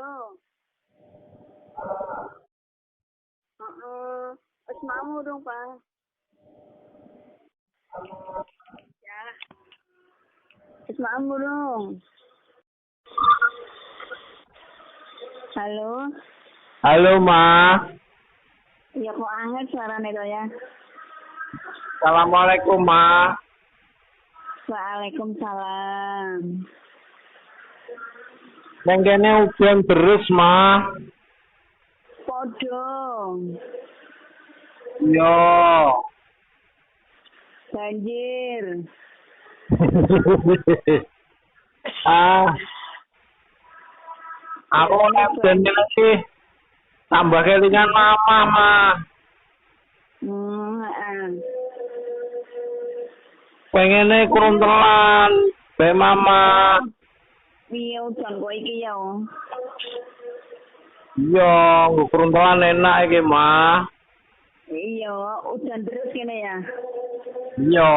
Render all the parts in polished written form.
Halo. Wis mau dong, Pak. Ya. Wis mau dong. Halo. Halo, Ma. Ya kok anget suarane to ya. Assalamualaikum, Ma. Waalaikumsalam. Neng kene hujan terus, Ma. Podo. Yo. Banjir. Aku hujan lagi. Tambah kelingan Mama, Ma. Pengennya keruntelan. Be Mama. Iya, udan kok iki ya. Iya, keruntelan enak iki, Ma. Iya, udan terus kene ya. Iya.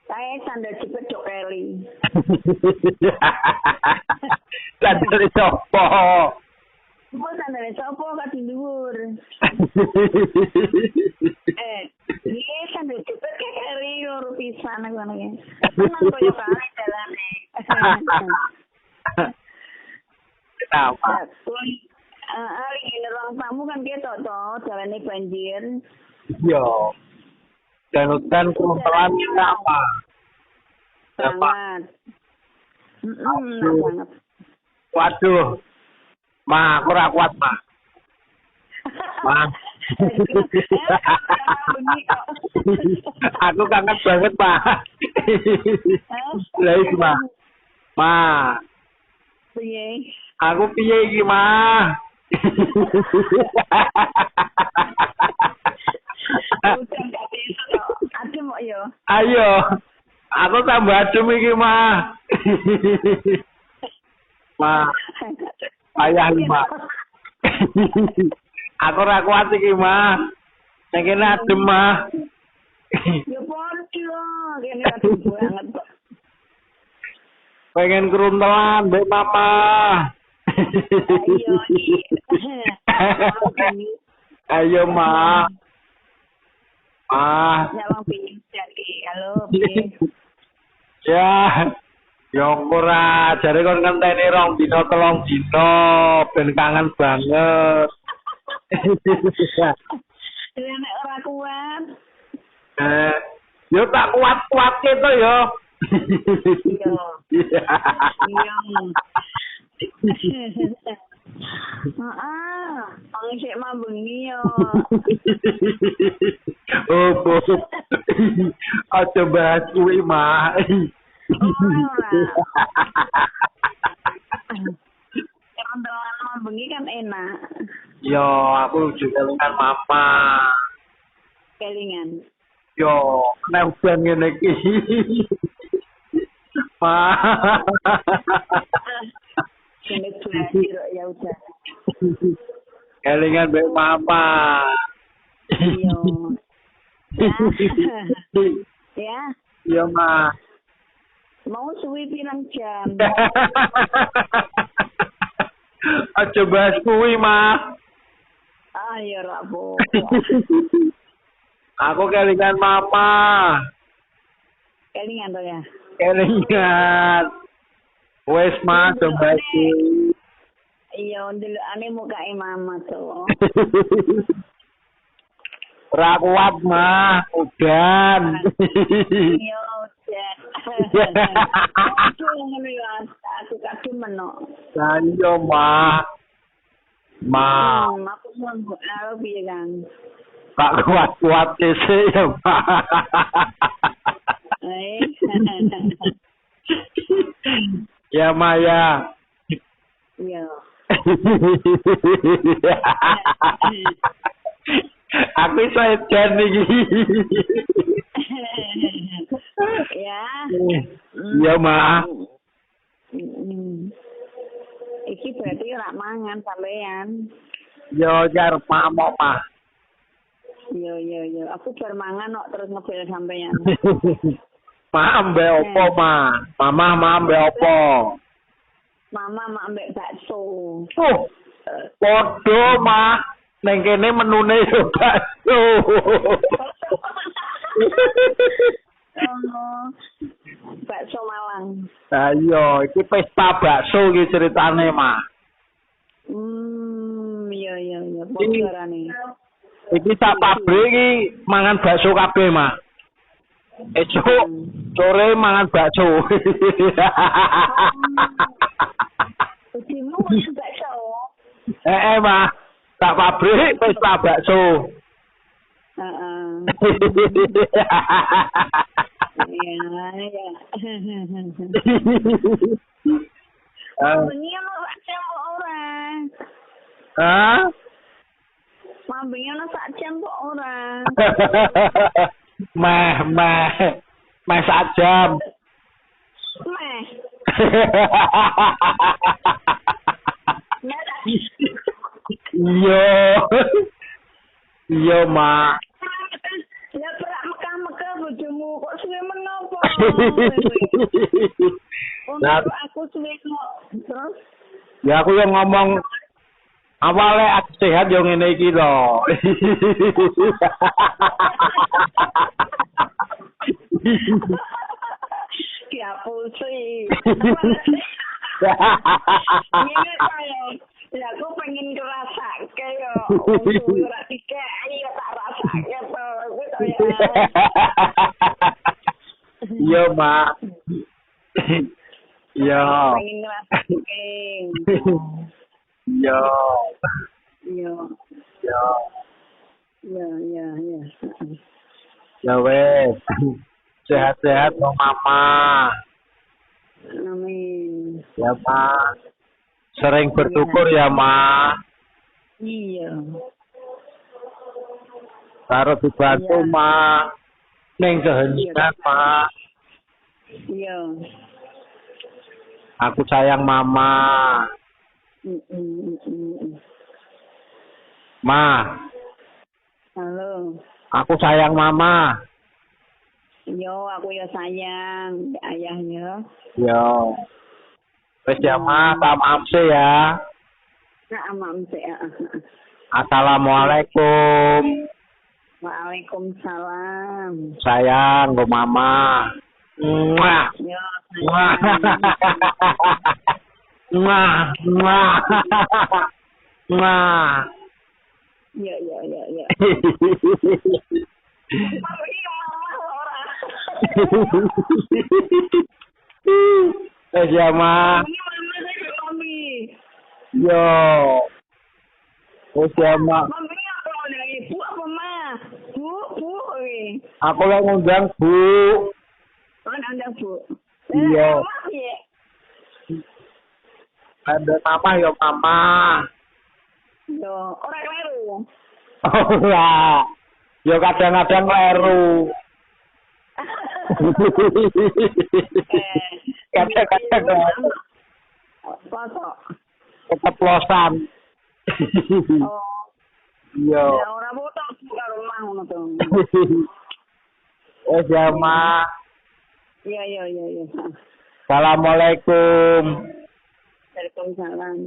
Saya sandal jepit dok keli. Sandal sopo? Apa sandal sopo kak dhuwur? Iki sandal jepit kayak keli loro pisan aku ngene. Tenang koyo kali dalane. Kenapa? Ali ruang tamu kan ketok to, dalane banjir. Iya. Dan hutan keruntelan apa? Banget. Banget. Waduh. Ma, aku ora kuat, Ma. Ma. Aku kangen banget, Ma. Lah iki, Ma. Ma. Piye? Aku piye iki, Ma? Udah gak bisa to. Adem kok yo. Ayo. Aku tambah adem iki, Ma. Ma. Payah iki, Ma. Aku ora kuat iki, Ma. Nek kene adem, Ma. Ya podo, kene adem banget kok. Pengen keruntelan, Mbak Mama. Ayo, Ma. Ma. Ya wong pingin jadi. Halo, piye? Ya. Ya ora, jare kon ngenteni 2 dina 3 dina ben kangen banget. Ya nek ora kuat. Yo tak kuat-kuatke to yo. Iya. Iya. Wong sik mambengi yo. Oh, bos. Aja bahas kuwi, Ma. Kerontelan mambengi kan enak. Yo, aku juga kelingan Mama. Kelingan. Yo, nek udan ngene iki. Ma. Kene banjir ya udah. Kelingan Mbak Mama. Iya. Ya. Iya, Ma. Mau suwi pirang jam? Aja bahas kuwi, Ma. Ya ora apa. Aku kelingan Mama. Kelingan to ya. Kelingan. Wes, Ma, coba iki. Iya, ndelokane mukake mama to. Ora kuat, Ma. Udan. Iya, udan. Aku kadung menok. Ayo, Ma. Ma. Aku mau karo piye, Kang? Tak kuat-kuat sih ya, Ma. Ya, Ma, ya. Iya. Aku iso edan iki. Ya. Iya, Ma. Iki berarti ora mangan sampean. Yo jar pamok, Ma. Yo. Aku bar mangan kok terus ngebel sampean. Ma ambe opo, Ma? Mama ambe opo? Mama mak ambek bakso. Oh, podo mah. Neng kene menune yo bakso. Oh, bakso Malang. Ayo, iki pesta bakso iki ceritane mah. Iya. Bocorane. Iki sak pabrik iki mangan bakso kabeh mah. Esuk sore mangan bakso. Ujimu mangan bakso. Mah. Tak pabrik pesta bakso. Heeh. Iya. Mambengnya ono sak jam kok ora. Hah? Mambengnya ono sak jam kok ora. Meh sak jam. Meh. Iya, Mak. Ya perak Mekah bojomu kok suwe menapa? Untuk aku suwe kok. Terus? Ya aku yang ngomong awale aku sehat yo ngene iki to. Diapusi. Ini kaya ya aku pengen ngerasake yo. Ora dikai ya tak rasake to. Iya, Mak. Iya. Pengen ngerasake. Iya. Iya. Iya. Iya. Ya wes. Sehat-sehat dong Mama. Amin. Ya, Ma. Sering bersyukur ya, Ma. Iya. Taruh dibantu, Iya. Ma. Neng keheningan, Ma. Iya. Aku sayang Mama. Ma. Halo. Aku sayang Mama. Yo, aku ya sayang ayahnya. Yo. Wes ya, Ma. Tak maaf sih ya. Nah, amam sih. Assalamualaikum. Waalaikumsalam. Sayang, go Mama. Mwah. Yo, Mwah. Mwah. Mwah. Mwah. Yo. Mami mama ora. Ya, Ma. Ini mama saya mami. Yo. Ya, Ma. Mami apa nih? Ibu apa ma? Bu. Aku lagi ngundang, Bu. Anda bu. Iya. Ya. Ada Mama ya, Mama. Yo, orang kleru. Ora. Yo kadang-kadang kleru. Kadang-kadang kleru. Foto. Keceplosan. Oh. Iya. Ya ora foto karo rumah ngono to. Ya, Ma. Iya. Assalamualaikum. Waalaikumsalam.